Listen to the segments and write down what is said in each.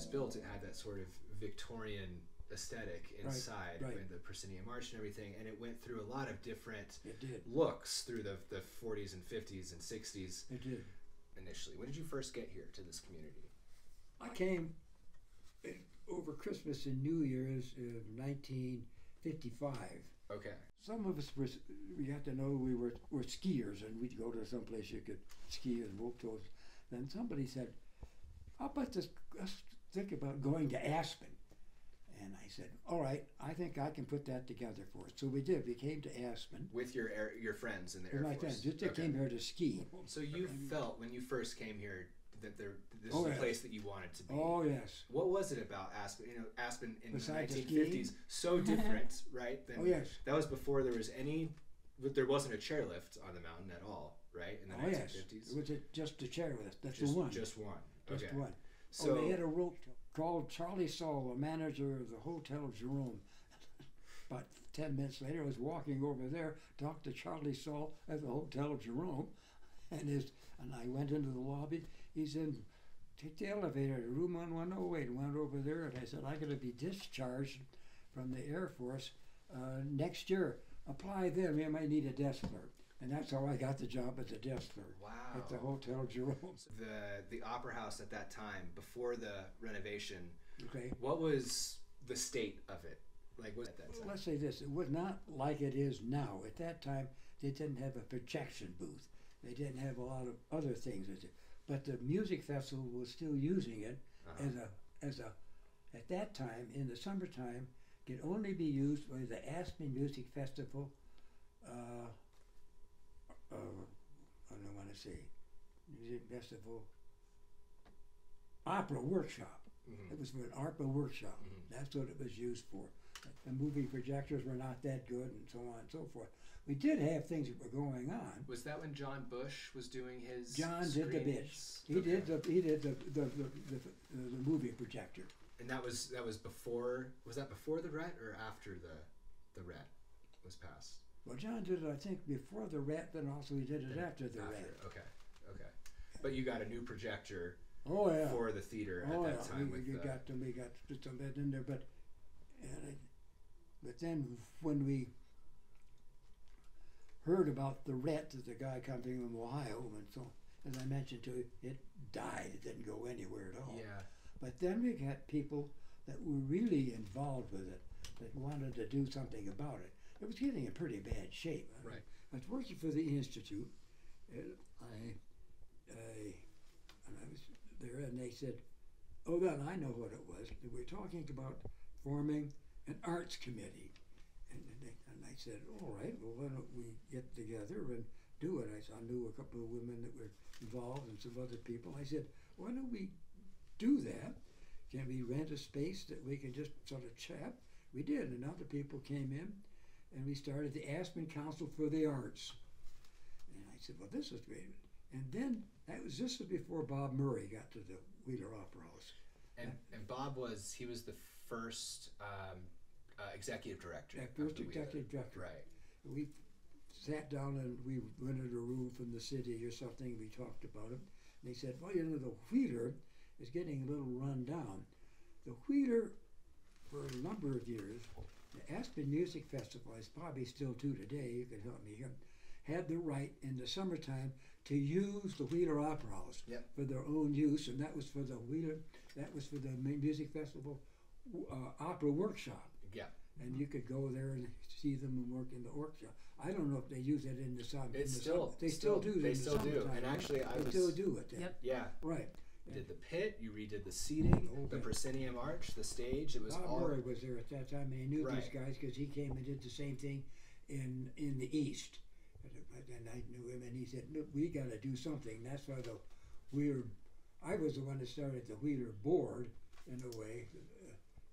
was built, it had that sort of Victorian aesthetic inside, and the proscenium arch and everything, and it went through a lot of different looks through the 40s and 50s and 60s. It did. Initially, when did you first get here to this community? I came over Christmas and New Year's of 1955. Okay. Some of us we had to know we were skiers, and we'd go to some place you could ski and rope toes. Then somebody said, "How about let's think about going to Aspen?" And I said, "All right, I think I can put that together for us." So we did. We came to Aspen with your friends in the Air Force. My friends, just came here to ski. So you felt when you first came here that this was the place that you wanted to be. Oh yes. What was it about Aspen? You know, Aspen in Besides the 1950s, so different, right? Oh yes. That was before there was there wasn't a chairlift on the mountain at all, right? In the 1950s. Yes. It was just a chairlift. That's the one. Just one. Just okay. one. So they had a rope called Charlie Saul, the manager of the Hotel Jerome. About 10 minutes later, I was walking over there, talked to Charlie Saul at the Hotel Jerome, and I went into the lobby. He said, "Take the elevator to room 1108." Went over there, and I said, "I'm going to be discharged from the Air Force next year. Apply then. We might need a desk clerk." And that's how I got the job as a desk clerk at the Hotel Jerome. The Opera House at that time, before the renovation, okay, what was the state of it? Like, what at that time? Well, let's say this. It was not like it is now. At that time, they didn't have a projection booth. They didn't have a lot of other things. But the music festival was still using it as a at that time, in the summertime, could only be used by the Aspen Music Festival. I don't want to say music festival, opera workshop. Mm-hmm. It was for an opera workshop. Mm-hmm. That's what it was used for. The movie projectors were not that good, and so on and so forth. We did have things that were going on. Was that when John Bush was doing his? John screenings? did the bits. He did the movie projector. And that was before. Was that before the RETT or after the RETT was passed? Well, John did it, I think, before the RETT, then also he did it after the RETT. Okay. But you got a new projector. Oh yeah. For the theater at that time. We got some bit in there, but then when we heard about the RETT, that the guy coming from Ohio, and so as I mentioned to you, it died. It didn't go anywhere at all. Yeah. But then we got people that were really involved with it, that wanted to do something about it. It was getting in pretty bad shape. Right. I was working for the Institute, and I was there, and they said, "Oh, then I know what it was. They were talking about forming an arts committee." And I said, "All right, well, why don't we get together and do it?" I knew a couple of women that were involved and some other people. I said, "Why don't we do that? Can we rent a space that we can just sort of chat?" We did, and other people came in, and we started the Aspen Council for the Arts. And I said, "Well, this is great." And then this was before Bob Murray got to the Wheeler Opera House. And Bob was the first executive director. Yeah, first executive director. Right. We sat down and we rented a room from the city or something. We talked about it. And they said, "Well, the Wheeler is getting a little run down." The Wheeler, for a number of years, the Aspen Music Festival, is probably still true today, you can help me here, had the right in the summertime to use the Wheeler Opera House for their own use, and that was for the Music Festival Opera Workshop. Yeah. And you could go there and see them and work in the workshop. I don't know if they use it in the summer. They still do. They still do. And actually, they still do it. Then. Yep. Yeah. Right. You did the pit. You redid the seating, the proscenium arch, the stage. It was Bob all. Murray was there at that time, and he knew these guys because he came and did the same thing in the East. And I knew him, and he said, "Look, we got to do something." That's why I was the one that started the Wheeler board in a way.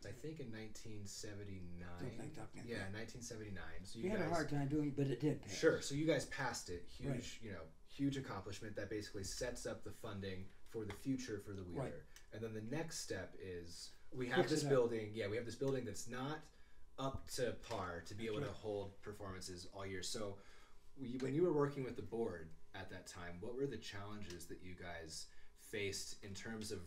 I think in 1979. Something. Yeah, 1979. So we had a hard time doing it, but it did pass. Sure. So you guys passed it. Huge, huge accomplishment that basically sets up the funding for the future for the Wheeler. Right. And then the next step is we have this building. Yeah, we have this building that's not up to par to be able to hold performances all year. So when you were working with the board at that time, what were the challenges that you guys faced in terms of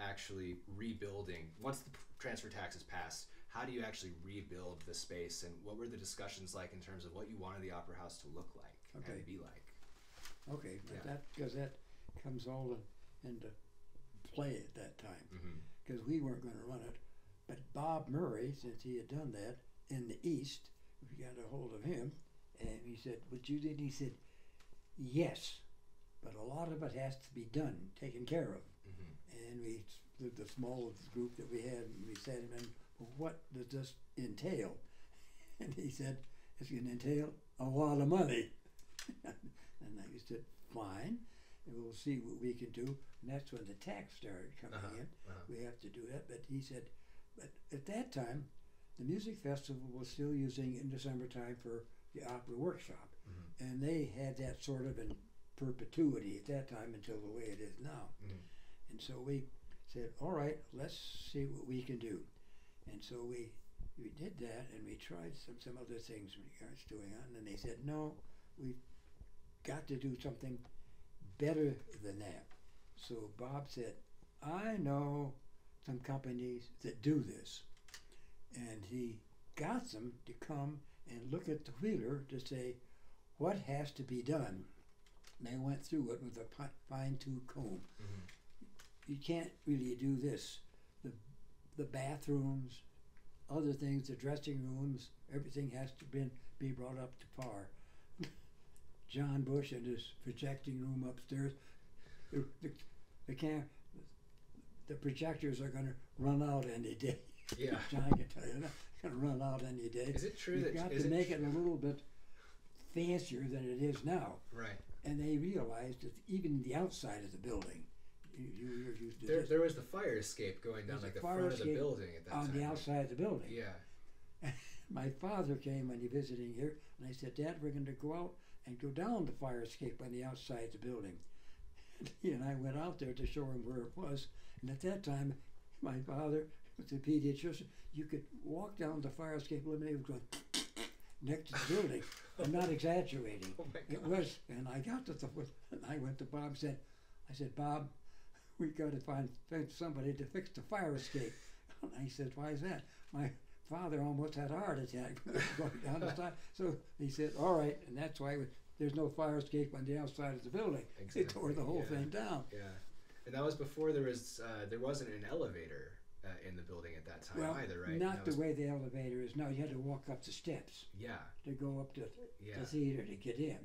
actually rebuilding, once the transfer tax is passed, how do you actually rebuild the space, and what were the discussions like in terms of what you wanted the Opera House to look like and be like? Okay, because that comes all into play at that time, because we weren't going to run it. But Bob Murray, since he had done that in the East, we got a hold of him, and he said, "What you did?" He said, "Yes, but a lot of it has to be done, taken care of." And we, the small group that we had, we said to him, "Well, what does this entail?" And he said, "It's going to entail a lot of money." And I said, "Fine, and we'll see what we can do." And that's when the tax started coming in. We have to do that. But he said, but at that time, the music festival was still using in the summertime for the opera workshop. And they had that sort of in perpetuity at that time until the way it is now. And so we said, all right, let's see what we can do. And so we did that, and we tried some other things in regards to doing on, and they said, no, we've got to do something better than that. So Bob said, I know some companies that do this. And he got them to come and look at the Wheeler to say, what has to be done? And they went through it with a fine-tooth comb. You can't really do this. The bathrooms, other things, the dressing rooms, everything has to be brought up to par. John Bush and his projecting room upstairs, the projectors are going to run out any day. Yeah. John can tell you that. It's going to run out any day. Is it true You've that got to make it a little bit fancier than it is now? Right. And they realized that even the outside of the building, you're used to there was the fire escape going down like the front of the building at that time. On the outside of the building. Yeah. My father came when he visiting here, and I said, Dad, we're going to go out and go down the fire escape on the outside of the building. And he and I went out there to show him where it was. And at that time, my father was a pediatrician. You could walk down the fire escape and it was going next to the building. I'm not exaggerating. Oh my gosh. It was, and I got to and I went to Bob and said, Bob, we got to find somebody to fix the fire escape. And he said, why is that? My father almost had a heart attack going down the side. So he said, all right, and that's why there's no fire escape on the outside of the building. Exactly. They tore the whole thing down. Yeah, and that was before there wasn't an elevator in the building at that time either, right? Not the way the elevator is now. You had to walk up the steps. Yeah. To go up to the theater to get in.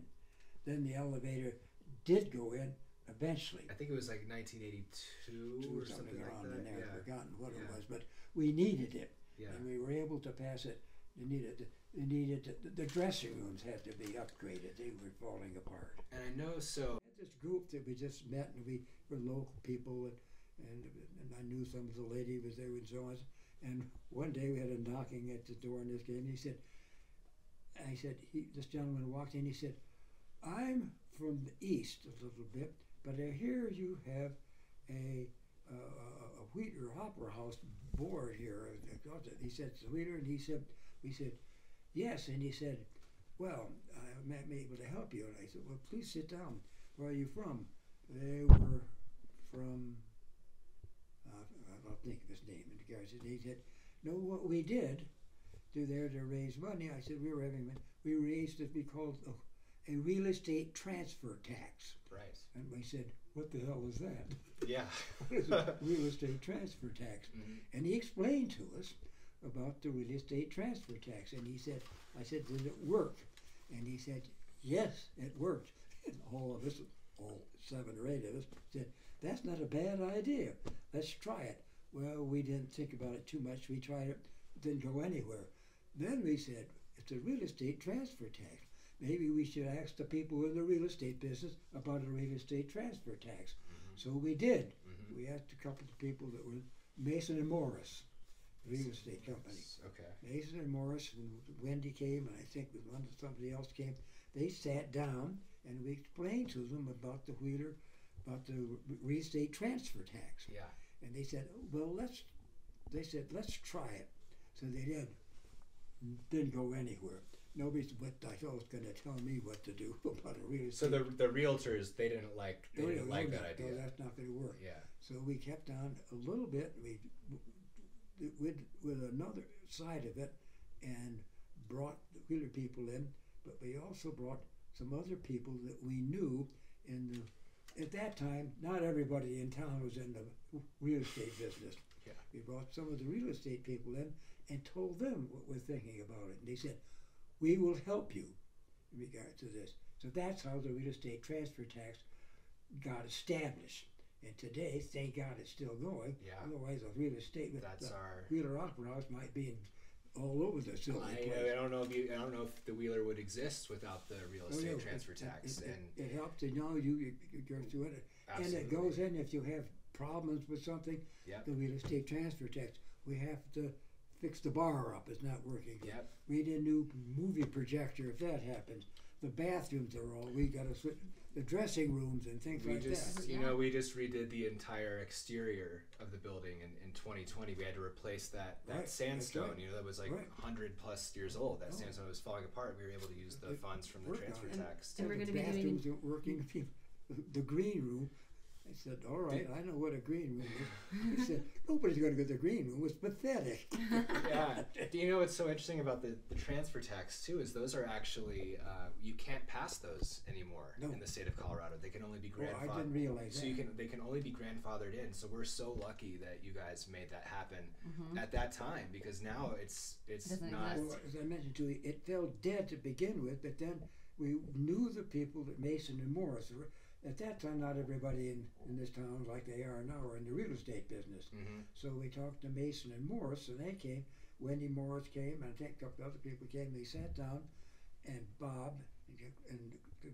Then the elevator did go in eventually. I think it was like 1982 or something around like that. In there. Yeah. I've forgotten what it was, but we needed it. Yeah. And we were able to pass it. The dressing rooms had to be upgraded. They were falling apart. And I know so. This group that we just met, and we were local people, and I knew some of the lady was there and so on. And one day we had a knocking at the door in this game. And this gentleman walked in. He said, "I'm from the east a little bit, but I hear you have a Wheeler Opera House board here." He said, "It's Wheeler," and we said, "Yes," and he said, "Well, I may be able to help you." And I said, "Well, please sit down. Where are you from?" They were from, I'll think of his name. And the guy said, he said, "No, what we did there to raise money," I said, we raised what we called a real estate transfer tax. Right. And we said, "What the hell is that?" Yeah. What is a real estate transfer tax? And he explained to us about the real estate transfer tax. And I said, "Did it work?" And he said, "Yes, it worked." And all 7 or 8 of us said, "That's not a bad idea. Let's try it." Well, we didn't think about it too much. We tried it, didn't go anywhere. Then we said, it's a real estate transfer tax. Maybe we should ask the people in the real estate business about a real estate transfer tax. So we did. We asked a couple of people that were Mason and Morris, real estate company. Okay. Mason and Morris, and Wendy came, and I think somebody else came. They sat down, and we explained to them about the Wheeler, about the real estate transfer tax. Yeah. And they said, well, let's try it. So they did. Didn't go anywhere. nobody's what I thought was going to tell me what to do about a real estate. So the realtors, they didn't like that idea. No, that's not going to work. Yeah. So we kept on a little bit. We with another side of it, and brought the wheeler people in, but we also brought some other people that we knew in the. At that time, not everybody in town was in the real estate business. Yeah. We brought some of the real estate people in and told them what we're thinking about it. And they said, we will help you in regard to this. So that's how the real estate transfer tax got established. And today, thank God it's still going. Yeah. Otherwise, a real estate with That's our Wheeler Opera House might be all over the silly place. I don't know if the Wheeler would exist without the real estate transfer tax. It helps to know you go through it. Absolutely. And it goes in if you have problems with something. Yep. The real estate transfer tax. We have to fix the bar up. It's not working. Yep. We need a new movie projector if that happens. The bathrooms are all. We got to switch the dressing rooms and things like that. We just redid the entire exterior of the building in 2020. We had to replace that sandstone. Right. That was like 100 plus years old. That sandstone was falling apart. We were able to use the funds from the transfer tax. And we're going to be doing. Bathrooms aren't working. The green room. I said, all right, I know what a green room is. He said, nobody's going to go to the green room. It's pathetic. Yeah. Do you know what's so interesting about the transfer tax, too, is those are actually, you can't pass those anymore in the state of Colorado. They can only be grandfathered. I didn't realize that. They can only be grandfathered in. So we're so lucky that you guys made that happen at that time, because now it's not. Well, as I mentioned to you, it fell dead to begin with, but then we knew the people that Mason and Morris were. At that time, not everybody in this town, like they are now, are in the real estate business. Mm-hmm. So we talked to Mason and Morris, and they came. Wendy Morris came, and I think a couple other people came. They sat down, and Bob and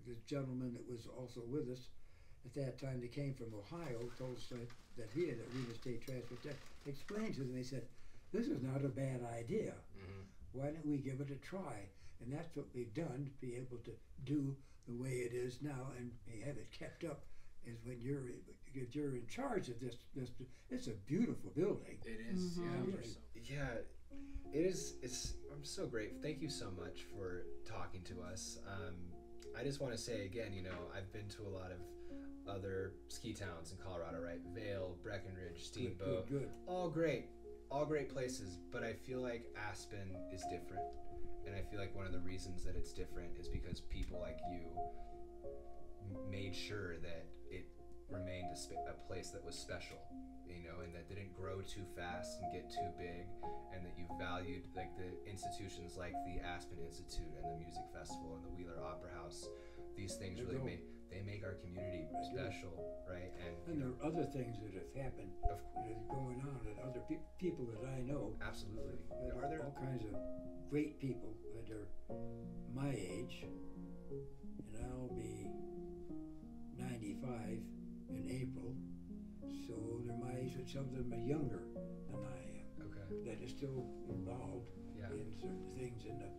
the gentleman that was also with us at that time, they came from Ohio, told us that he had a real estate transfer tax. Explained to them, they said, this is not a bad idea. Mm-hmm. Why don't we give it a try? And that's what we've done, to be able to do the way it is now and have it kept up. Is when you're in charge of this it's a beautiful building. It is. It is. I'm so grateful. Thank you so much for talking to us. I just want to say again, I've been to a lot of other ski towns in Colorado, right? Vail, Breckenridge, Steamboat, good. All great places, but I feel like Aspen is different. And I feel like one of the reasons that it's different is because people like you made sure that it remained a place that was special, and that didn't grow too fast and get too big, and that you valued like the institutions like the Aspen Institute and the Music Festival and the Wheeler Opera House. These things really make our community special, right? And there are other things that have happened going on that other people that I know. Absolutely. Are there all kinds of great people that are my age, and I'll be 95 in April, so they're my age, but some of them are younger than I am. Okay. That are still involved in certain things in the